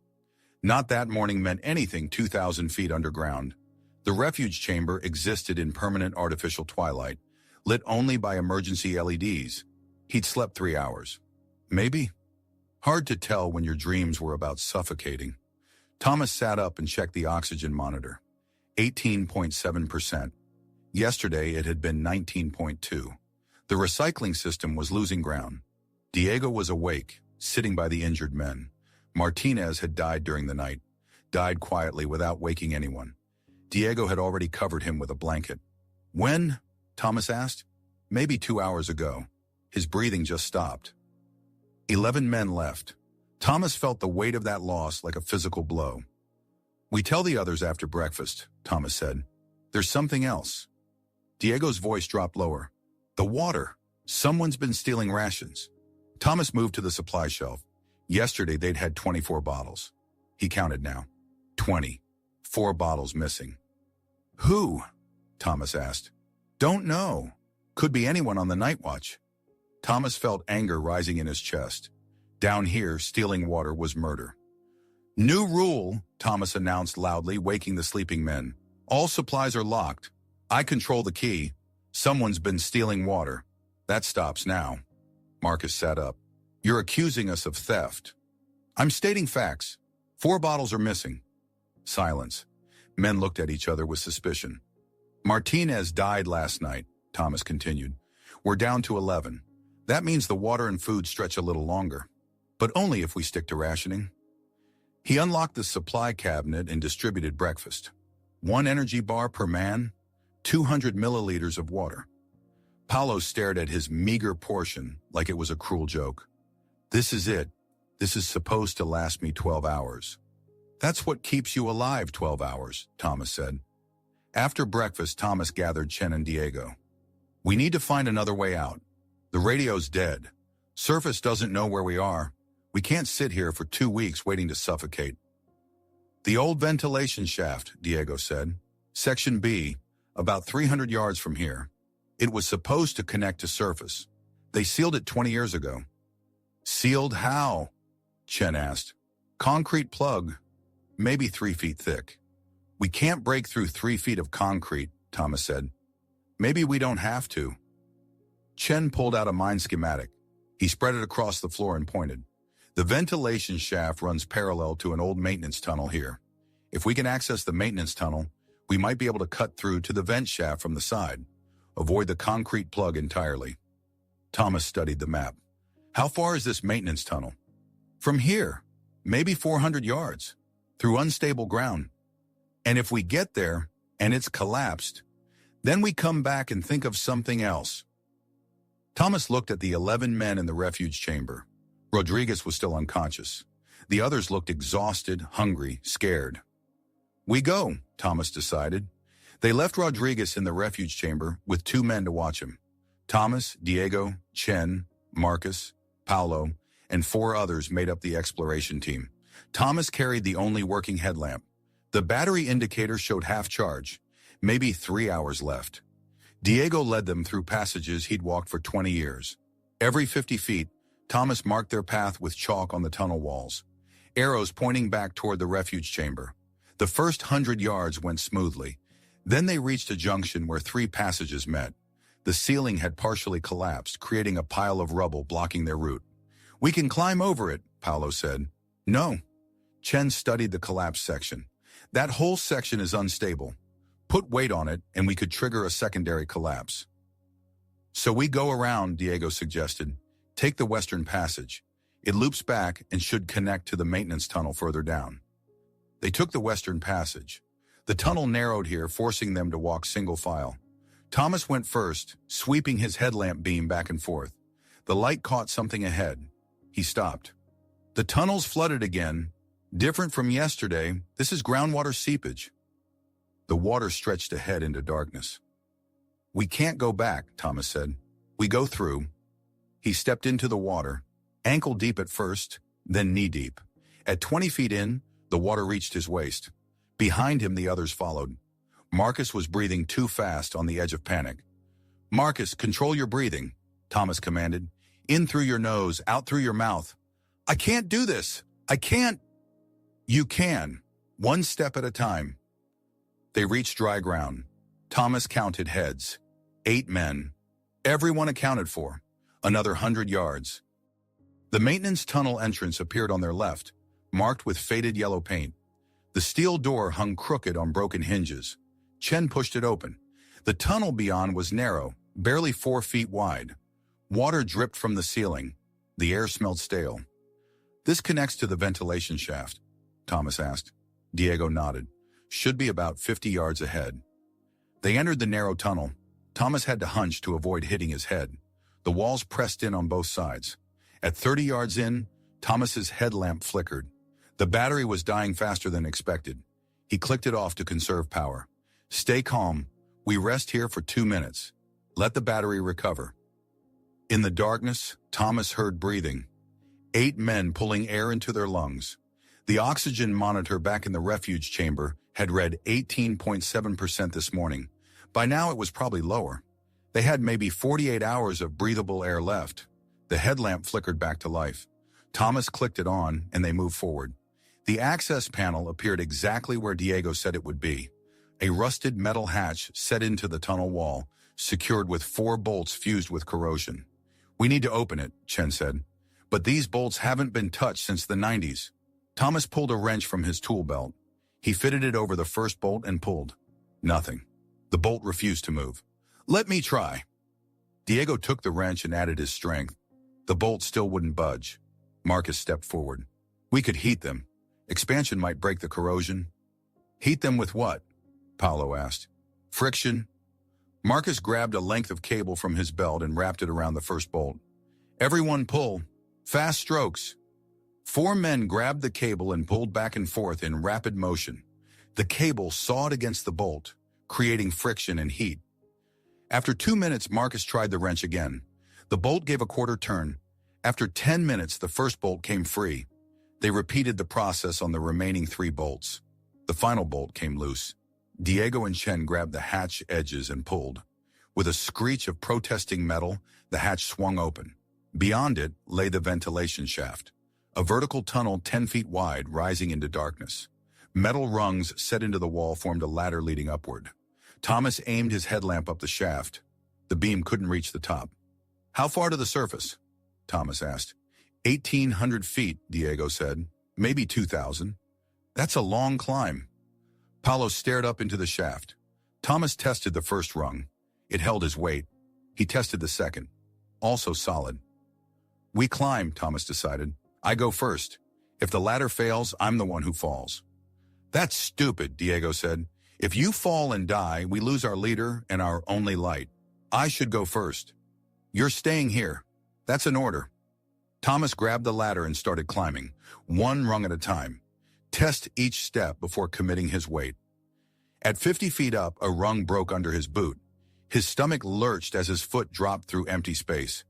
Not that morning meant anything 2,000 feet underground. The refuge chamber existed in permanent artificial twilight, lit only by emergency LEDs. He'd slept 3 hours. Maybe. Hard to tell when your dreams were about suffocating. Thomas sat up and checked the oxygen monitor. 18.7%. Yesterday it had been 19.2. The recycling system was losing ground. Diego was awake, sitting by the injured men. Martinez had died during the night, died quietly without waking anyone. Diego had already covered him with a blanket. When? Thomas asked. Maybe 2 hours ago. His breathing just stopped. 11 men left. Thomas felt the weight of that loss like a physical blow. We tell the others after breakfast, Thomas said. There's something else. Diego's voice dropped lower. The water. Someone's been stealing rations. Thomas moved to the supply shelf. Yesterday they'd had 24 bottles. He counted now. 20. 4 bottles missing. Who? Thomas asked. Don't know. Could be anyone on the night watch. Thomas felt anger rising in his chest. Down here, stealing water was murder. New rule, Thomas announced loudly, waking the sleeping men. All supplies are locked. I control the key. Someone's been stealing water. That stops now. Marcus sat up. You're accusing us of theft. I'm stating facts. 4 bottles are missing. Silence. Men looked at each other with suspicion. Martinez died last night, Thomas continued. We're down to 11. That means the water and food stretch a little longer. But only if we stick to rationing. He unlocked the supply cabinet and distributed breakfast. 1 energy bar per man, 200 milliliters of water. Paulo stared at his meager portion like it was a cruel joke. This is it. This is supposed to last me 12 hours. That's what keeps you alive 12 hours, Thomas said. After breakfast, Thomas gathered Chen and Diego. We need to find another way out. The radio's dead. Surface doesn't know where we are. We can't sit here for 2 weeks waiting to suffocate. The old ventilation shaft, Diego said. Section B, about 300 yards from here. It was supposed to connect to surface. They sealed it 20 years ago. Sealed how? Chen asked. Concrete plug, maybe 3 feet thick. We can't break through 3 feet of concrete, Thomas said. Maybe we don't have to. Chen pulled out a mine schematic. He spread it across the floor and pointed. The ventilation shaft runs parallel to an old maintenance tunnel here. If we can access the maintenance tunnel, we might be able to cut through to the vent shaft from the side. Avoid the concrete plug entirely. Thomas studied the map. How far is this maintenance tunnel? From here, maybe 400 yards, through unstable ground. And if we get there, and it's collapsed, then we come back and think of something else. Thomas looked at the 11 men in the refuge chamber. Rodriguez was still unconscious. The others looked exhausted, hungry, scared. We go, Thomas decided. They left Rodriguez in the refuge chamber with 2 men to watch him. Thomas, Diego, Chen, Marcus, Paulo, and 4 others made up the exploration team. Thomas carried the only working headlamp. The battery indicator showed half charge, maybe 3 hours left. Diego led them through passages he'd walked for 20 years. Every 50 feet, Thomas marked their path with chalk on the tunnel walls, arrows pointing back toward the refuge chamber. The first 100 yards went smoothly. Then they reached a junction where 3 passages met. The ceiling had partially collapsed, creating a pile of rubble blocking their route. We can climb over it, Paulo said. No. Chen studied the collapsed section. That whole section is unstable. Put weight on it, and we could trigger a secondary collapse. So we go around, Diego suggested. Take the western passage. It loops back and should connect to the maintenance tunnel further down. They took the western passage. The tunnel narrowed here, forcing them to walk single file. Thomas went first, sweeping his headlamp beam back and forth. The light caught something ahead. He stopped. The tunnel's flooded again. Different from yesterday, this is groundwater seepage. The water stretched ahead into darkness. We can't go back, Thomas said. We go through. He stepped into the water, ankle deep at first, then knee deep. At 20 feet in, the water reached his waist. Behind him, the others followed. Marcus was breathing too fast on the edge of panic. Marcus, control your breathing, Thomas commanded. In through your nose, out through your mouth. I can't do this. I can't. You can, 1 step at a time. They reached dry ground. Thomas counted heads. 8 men. Everyone accounted for. Another 100 yards. The maintenance tunnel entrance appeared on their left, marked with faded yellow paint. The steel door hung crooked on broken hinges. Chen pushed it open. The tunnel beyond was narrow, barely 4 feet wide. Water dripped from the ceiling. The air smelled stale. This connects to the ventilation shaft, Thomas asked. Diego nodded. Should be about 50 yards ahead. They entered the narrow tunnel. Thomas had to hunch to avoid hitting his head. The walls pressed in on both sides. At 30 yards in, Thomas's headlamp flickered. The battery was dying faster than expected. He clicked it off to conserve power. Stay calm. We rest here for 2 minutes. Let the battery recover. In the darkness, Thomas heard breathing. 8 men pulling air into their lungs. The oxygen monitor back in the refuge chamber had read 18.7% this morning. By now it was probably lower. They had maybe 48 hours of breathable air left. The headlamp flickered back to life. Thomas clicked it on, and they moved forward. The access panel appeared exactly where Diego said it would be. A rusted metal hatch set into the tunnel wall, secured with 4 bolts fused with corrosion. We need to open it, Chen said. But these bolts haven't been touched since the 90s. Thomas pulled a wrench from his tool belt. He fitted it over the first bolt and pulled. Nothing. The bolt refused to move. Let me try. Diego took the wrench and added his strength. The bolt still wouldn't budge. Marcus stepped forward. We could heat them. Expansion might break the corrosion. Heat them with what? Paolo asked. Friction. Marcus grabbed a length of cable from his belt and wrapped it around the first bolt. Everyone pull. Fast strokes. 4 men grabbed the cable and pulled back and forth in rapid motion. The cable sawed against the bolt, creating friction and heat. After 2 minutes, Marcus tried the wrench again. The bolt gave a quarter turn. After 10 minutes, the first bolt came free. They repeated the process on the remaining 3 bolts. The final bolt came loose. Diego and Chen grabbed the hatch edges and pulled. With a screech of protesting metal, the hatch swung open. Beyond it lay the ventilation shaft, a vertical tunnel 10 feet wide rising into darkness. Metal rungs set into the wall formed a ladder leading upward. Thomas aimed his headlamp up the shaft. The beam couldn't reach the top. How far to the surface? Thomas asked. 1,800 feet, Diego said. Maybe 2,000. That's a long climb. Paolo stared up into the shaft. Thomas tested the first rung. It held his weight. He tested the second. Also solid. We climb, Thomas decided. I go first. If the ladder fails, I'm the one who falls. That's stupid, Diego said. If you fall and die, we lose our leader and our only light. I should go first. You're staying here. That's an order. Thomas grabbed the ladder and started climbing, 1 rung at a time. Test each step before committing his weight. At 50 feet up, a rung broke under his boot. His stomach lurched as his foot dropped through empty space.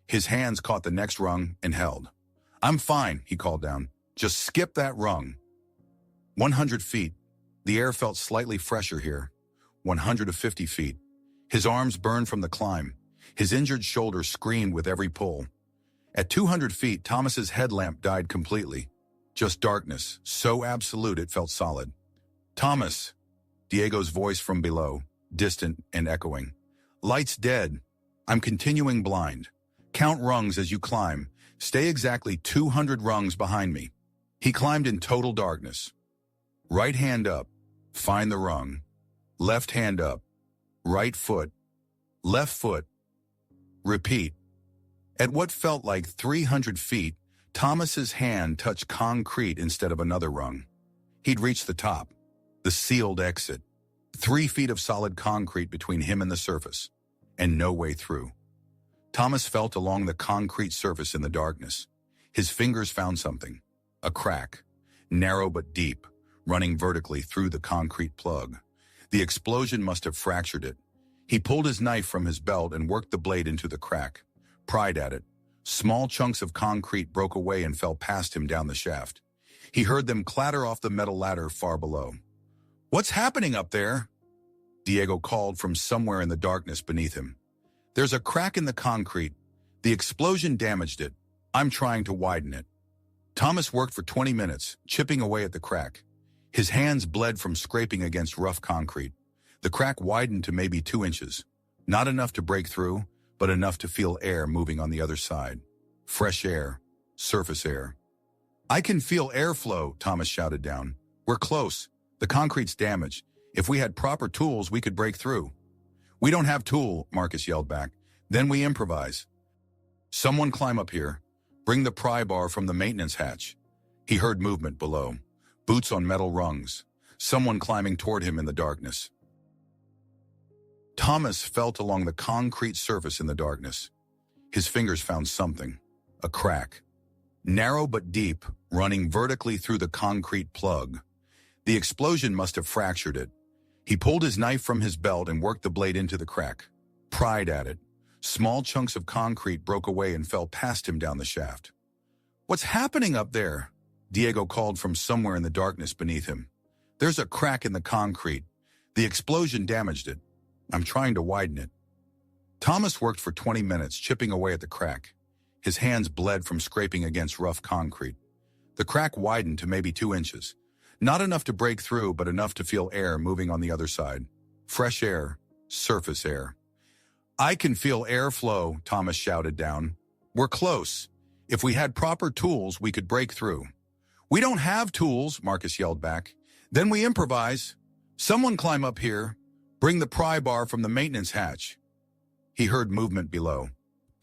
His hands caught the next rung and held. I'm fine, he called down. Just skip that rung. 100 feet. The air felt slightly fresher here. 150 feet. His arms burned from the climb. His injured shoulder screamed with every pull. At 200 feet, Thomas's headlamp died completely. Just darkness, so absolute it felt solid. Thomas, Diego's voice from below, distant and echoing. Light's dead. I'm continuing blind. Count rungs as you climb. Stay exactly 200 rungs behind me. He climbed in total darkness. Right hand up. Find the rung. Left hand up. Right foot. Left foot. Repeat. At what felt like 300 feet, Thomas's hand touched concrete instead of another rung. He'd reached the top. The sealed exit. 3 feet of solid concrete between him and the surface. And no way through. Thomas felt along the concrete surface in the darkness. His fingers found something. A crack. Narrow but deep, running vertically through the concrete plug. The explosion must have fractured it. He pulled his knife from his belt and worked the blade into the crack. Pried at it. Small chunks of concrete broke away and fell past him down the shaft. He heard them clatter off the metal ladder far below. What's happening up there? Diego called from somewhere in the darkness beneath him. There's a crack in the concrete. The explosion damaged it. I'm trying to widen it. Thomas worked for 20 minutes, chipping away at the crack. His hands bled from scraping against rough concrete. The crack widened to maybe 2 inches. Not enough to break through, but enough to feel air moving on the other side. Fresh air. Surface air. I can feel airflow, Thomas shouted down. We're close. The concrete's damaged. If we had proper tools, we could break through. We don't have tool, Marcus yelled back. Then we improvise. Someone climb up here. Bring the pry bar from the maintenance hatch. He heard movement below. Boots on metal rungs. Someone climbing toward him in the darkness. Thomas felt along the concrete surface in the darkness. His fingers found something. A crack. Narrow but deep, running vertically through the concrete plug. The explosion must have fractured it. He pulled his knife from his belt and worked the blade into the crack. Pried at it. Small chunks of concrete broke away and fell past him down the shaft. "What's happening up there?" Diego called from somewhere in the darkness beneath him. "There's a crack in the concrete. The explosion damaged it. I'm trying to widen it." Thomas worked for 20 minutes, chipping away at the crack. His hands bled from scraping against rough concrete. The crack widened to maybe 2 inches. Not enough to break through, but enough to feel air moving on the other side. Fresh air, surface air. "I can feel airflow," Thomas shouted down. "We're close. If we had proper tools, we could break through." "We don't have tools," Marcus yelled back. "Then we improvise. Someone climb up here. Bring the pry bar from the maintenance hatch." He heard movement below.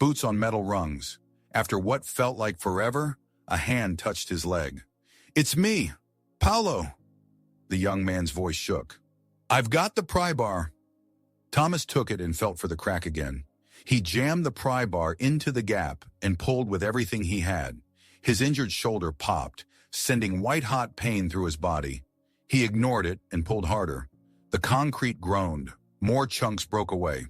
Boots on metal rungs. After what felt like forever, a hand touched his leg. "It's me, Paulo." The young man's voice shook. "I've got the pry bar." Thomas took it and felt for the crack again. He jammed the pry bar into the gap and pulled with everything he had. His injured shoulder popped, sending white-hot pain through his body. He ignored it and pulled harder. The concrete groaned. More chunks broke away.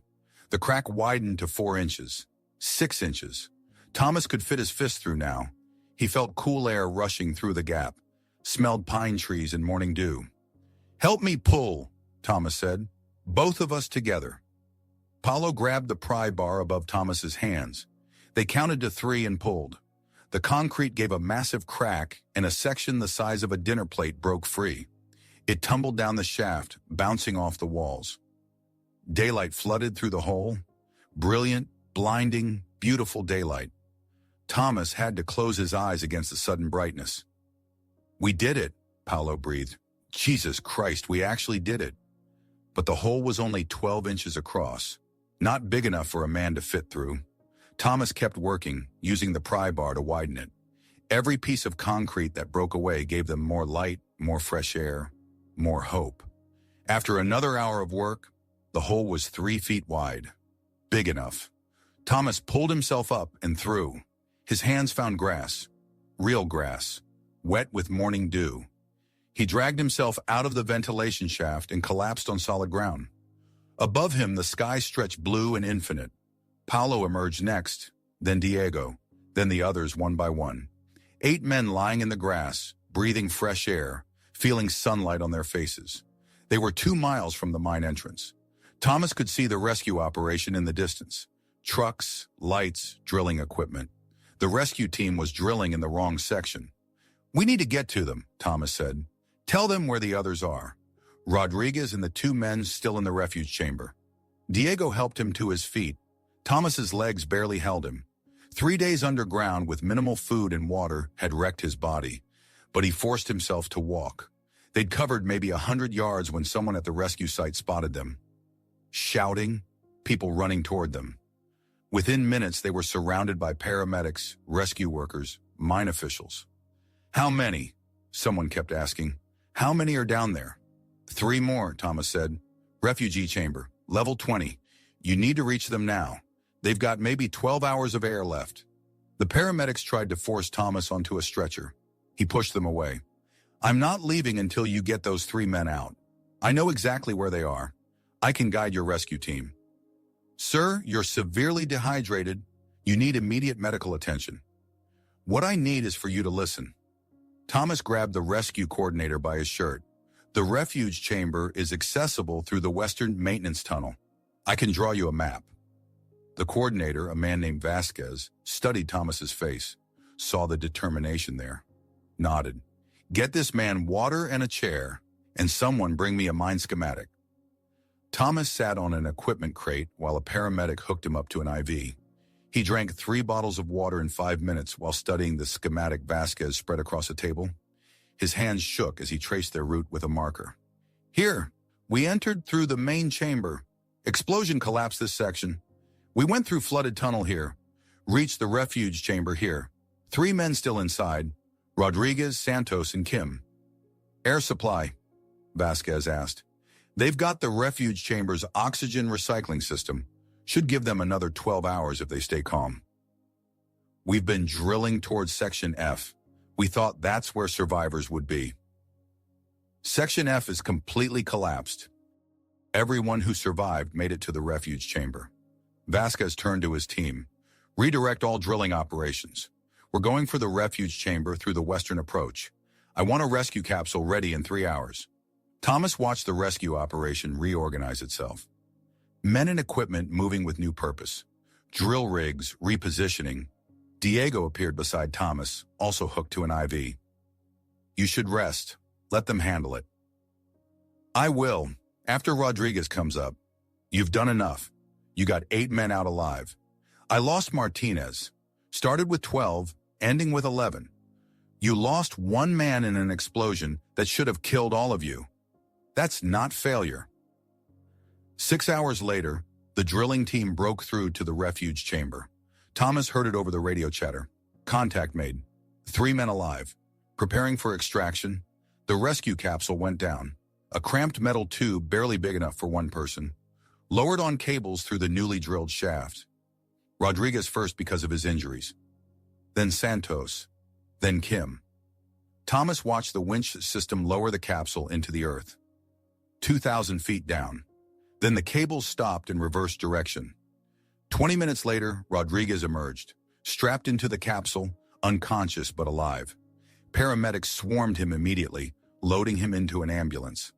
The crack widened to 4 inches, 6 inches. Thomas could fit his fist through now. He felt cool air rushing through the gap, smelled pine trees and morning dew. "Help me pull," Thomas said. "Both of us together." Paulo grabbed the pry bar above Thomas's hands. They counted to 3 and pulled. The concrete gave a massive crack, and a section the size of a dinner plate broke free. It tumbled down the shaft, bouncing off the walls. Daylight flooded through the hole. Brilliant, blinding, beautiful daylight. Thomas had to close his eyes against the sudden brightness. "We did it," Paulo breathed. "Jesus Christ, we actually did it." But the hole was only 12 inches across, not big enough for a man to fit through. Thomas kept working, using the pry bar to widen it. Every piece of concrete that broke away gave them more light, more fresh air, more hope. After another hour of work, the hole was 3 feet wide. Big enough. Thomas pulled himself up and through. His hands found grass, real grass, wet with morning dew. He dragged himself out of the ventilation shaft and collapsed on solid ground. Above him, the sky stretched blue and infinite. Paulo emerged next, then Diego, then the others one by one. 8 men lying in the grass, breathing fresh air, feeling sunlight on their faces. They were 2 miles from the mine entrance. Thomas could see the rescue operation in the distance. Trucks, lights, drilling equipment. The rescue team was drilling in the wrong section. "We need to get to them," Thomas said. "Tell them where the others are." Rodriguez and the 2 men still in the refuge chamber. Diego helped him to his feet. Thomas's legs barely held him. 3 days underground with minimal food and water had wrecked his body, but he forced himself to walk. They'd covered maybe 100 yards when someone at the rescue site spotted them. Shouting, people running toward them. Within minutes, they were surrounded by paramedics, rescue workers, mine officials. "How many?" someone kept asking. "How many are down there?" 3 more, Thomas said. "Refugee chamber, level 20. You need to reach them now. They've got maybe 12 hours of air left." The paramedics tried to force Thomas onto a stretcher. He pushed them away. "I'm not leaving until you get those 3 men out. I know exactly where they are. I can guide your rescue team." "Sir, you're severely dehydrated. You need immediate medical attention." "What I need is for you to listen." Thomas grabbed the rescue coordinator by his shirt. "The refuge chamber is accessible through the western maintenance tunnel. I can draw you a map." The coordinator, a man named Vasquez, studied Thomas's face, saw the determination there, nodded. "Get this man water and a chair, and someone bring me a mine schematic." Thomas sat on an equipment crate while a paramedic hooked him up to an IV. He drank 3 bottles of water in 5 minutes while studying the schematic Vasquez spread across a table. His hands shook as he traced their route with a marker. "Here, we entered through the main chamber. Explosion collapsed this section. We went through flooded tunnel here. Reached the refuge chamber here. 3 men still inside. Rodriguez, Santos, and Kim." "Air supply?" Vasquez asked. "They've got the refuge chamber's oxygen recycling system. Should give them another 12 hours if they stay calm." "We've been drilling towards Section F. We thought that's where survivors would be." Section F is completely collapsed. Everyone who survived made it to the refuge chamber. Vasquez turned to his team. Redirect all drilling operations. We're going for the refuge chamber through the western approach. I want a rescue capsule ready in 3 hours. Thomas watched the rescue operation reorganize itself. Men and equipment moving with new purpose. Drill rigs repositioning. Diego appeared beside Thomas, also hooked to an IV. You should rest. Let them handle it. I will, after Rodriguez comes up. You've done enough. You got 8 men out alive. I lost Martinez. Started with 12, ending with 11. You lost 1 man in an explosion that should have killed all of you. That's not failure. 6 hours later, the drilling team broke through to the refuge chamber. Thomas heard it over the radio chatter. Contact made. 3 men alive. Preparing for extraction. The rescue capsule went down. A cramped metal tube barely big enough for 1 person. Lowered on cables through the newly drilled shaft. Rodriguez first because of his injuries. Then Santos. Then Kim. Thomas watched the winch system lower the capsule into the earth. 2,000 feet down. Then the cables stopped in reverse direction. 20 minutes later, Rodriguez emerged, strapped into the capsule, unconscious but alive. Paramedics swarmed him immediately, loading him into an ambulance.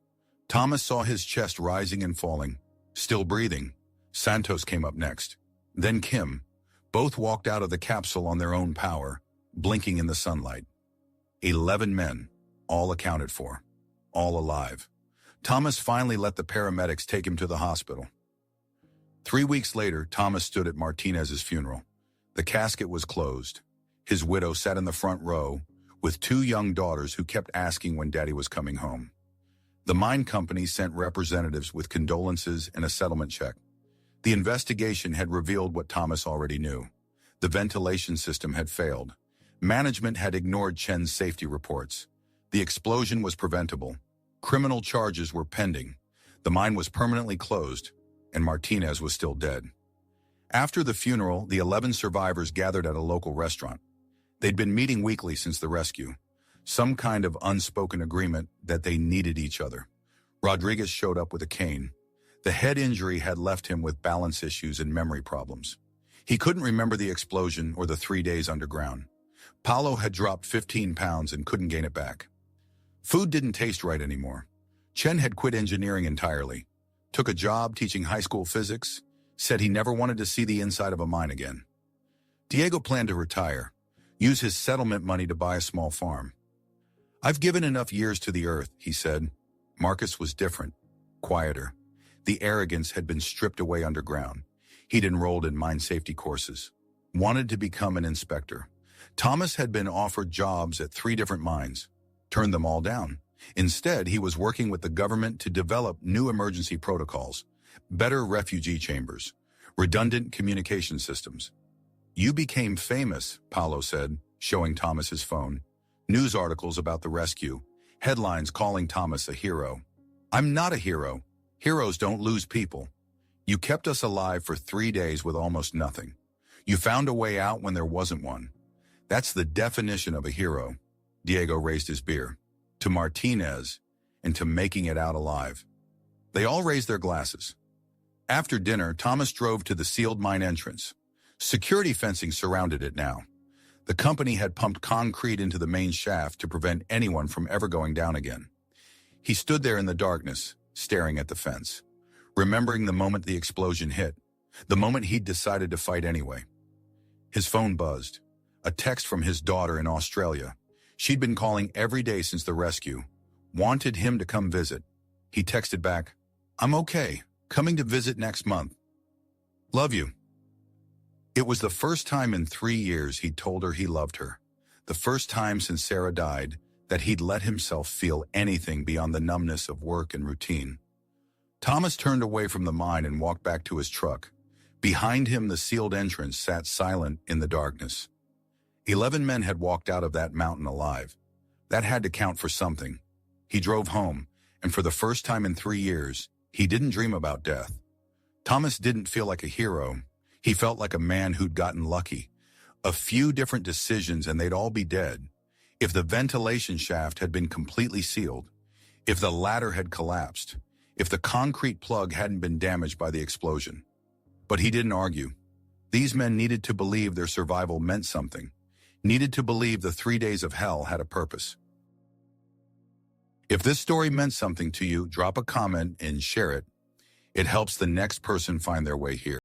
Thomas saw his chest rising and falling. Still breathing. Santos came up next. Then Kim. Both walked out of the capsule on their own power, blinking in the sunlight. 11 men, all accounted for, all alive. Thomas finally let the paramedics take him to the hospital. 3 weeks later, Thomas stood at Martinez's funeral. The casket was closed. His widow sat in the front row with 2 young daughters who kept asking when Daddy was coming home. The mine company sent representatives with condolences and a settlement check. The investigation had revealed what Thomas already knew. The ventilation system had failed. Management had ignored Chen's safety reports. The explosion was preventable. Criminal charges were pending. The mine was permanently closed, and Martinez was still dead. After the funeral, the 11 survivors gathered at a local restaurant. They'd been meeting weekly since the rescue. Some kind of unspoken agreement that they needed each other. Rodriguez showed up with a cane. The head injury had left him with balance issues and memory problems. He couldn't remember the explosion or the 3 days underground. Paulo had dropped 15 pounds and couldn't gain it back. Food didn't taste right anymore. Chen had quit engineering entirely. Took a job teaching high school physics. Said he never wanted to see the inside of a mine again. Diego planned to retire. Use his settlement money to buy a small farm. I've given enough years to the earth, he said. Marcus was different, quieter. The arrogance had been stripped away underground. He'd enrolled in mine safety courses. Wanted to become an inspector. Thomas had been offered jobs at 3 different mines. Turned them all down. Instead, he was working with the government to develop new emergency protocols, better refugee chambers, redundant communication systems. You became famous, Paulo said, showing Thomas his phone. News articles about the rescue. Headlines calling Thomas a hero. I'm not a hero. Heroes don't lose people. You kept us alive for 3 days with almost nothing. You found a way out when there wasn't one. That's the definition of a hero. Diego raised his beer. To Martinez, and to making it out alive. They all raised their glasses. After dinner, Thomas drove to the sealed mine entrance. Security fencing surrounded it now. The company had pumped concrete into the main shaft to prevent anyone from ever going down again. He stood there in the darkness, staring at the fence, remembering the moment the explosion hit, the moment he'd decided to fight anyway. His phone buzzed. A text from his daughter in Australia. She'd been calling every day since the rescue. Wanted him to come visit. He texted back, I'm okay. Coming to visit next month. Love you. It was the first time in 3 years he'd told her he loved her. The first time since Sarah died that he'd let himself feel anything beyond the numbness of work and routine. Thomas turned away from the mine and walked back to his truck. Behind him, the sealed entrance sat silent in the darkness. 11 men had walked out of that mountain alive. That had to count for something. He drove home, and for the first time in 3 years, he didn't dream about death. Thomas didn't feel like a hero. He felt like a man who'd gotten lucky. A few different decisions and they'd all be dead. If the ventilation shaft had been completely sealed, If the ladder had collapsed, if the concrete plug hadn't been damaged by the explosion. But he didn't argue. These men needed to believe their survival meant something, needed to believe the 3 days of hell had a purpose. If this story meant something to you, drop a comment and share it. It helps the next person find their way here.